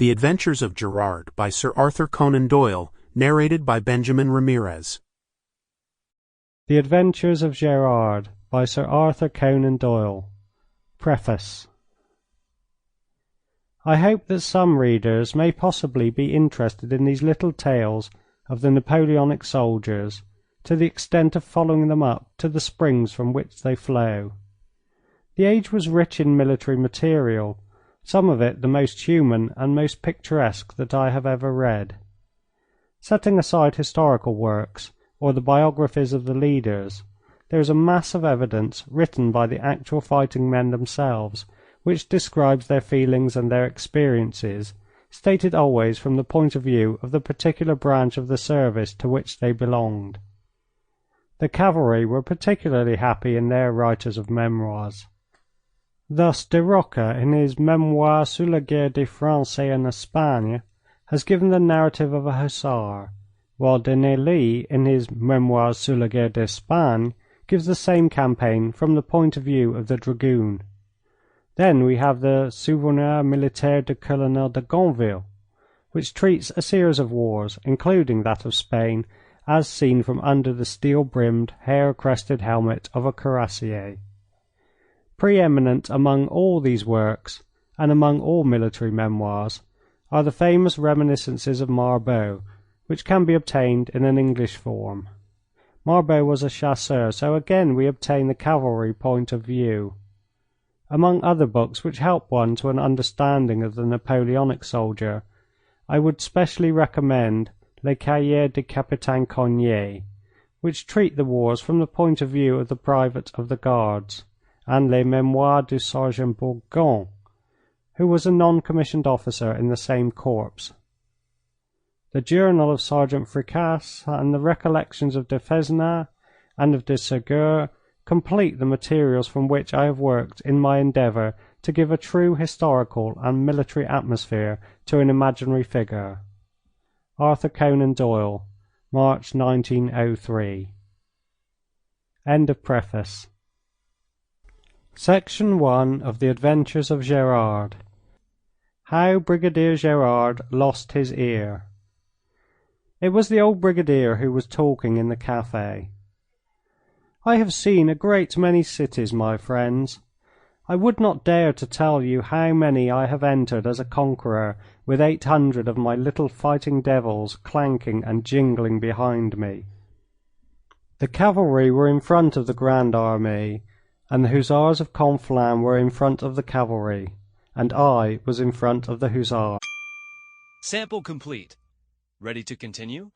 The Adventures of Gerard by Sir Arthur Conan Doyle, narrated by Benjamin Ramirez. The Adventures of Gerard by Sir Arthur Conan Doyle. Preface. I hope that some readers may possibly be interested in these little tales of the Napoleonic soldiers, to the extent of following them up to the springs from which they flow. The age was rich in military material, some of it the most human and most picturesque that I have ever read. Setting aside historical works, or the biographies of the leaders, there is a mass of evidence written by the actual fighting men themselves, which describes their feelings and their experiences, stated always from the point of view of the particular branch of the service to which they belonged. The cavalry were particularly happy in their writers of memoirs. Thus de Rocca, in his Memoires sur la guerre de France en Espagne, has given the narrative of a hussar, while de Nayly, in his Memoires sur la guerre d'Espagne, gives the same campaign from the point of view of the dragoon. Then we have the Souvenirs militaires du Colonel de Gonville, which treats a series of wars, including that of Spain, as seen from under the steel-brimmed, hair-crested helmet of a cuirassier. Pre-eminent among all these works, and among all military memoirs, are the famous reminiscences of Marbot, which can be obtained in an English form. Marbot was a chasseur, so again we obtain the cavalry point of view. Among other books which help one to an understanding of the Napoleonic soldier, I would specially recommend Les Cahiers du Capitaine Cognet, which treat the wars from the point of view of the private of the Guards, and Les Memoires du Sergeant Bourgon, who was a non-commissioned officer in the same corps. The Journal of Sergeant Fricasse and the Recollections of de Fesnain and of de Ségur complete the materials from which I have worked in my endeavour to give a true historical and military atmosphere to an imaginary figure. Arthur Conan Doyle, March 1903. End of preface. Section 1 of The Adventures of Gerard. How Brigadier Gerard Lost His Ear. It was the old brigadier who was talking in the cafe. I have seen a great many cities, my friends. I would not dare to tell you how many I have entered as a conqueror, with 800 of my little fighting devils clanking and jingling behind me. The cavalry were in front of the Grand Army, and the hussars of Conflans were in front of the cavalry, and I was in front of the hussars. Sample complete. Ready to continue?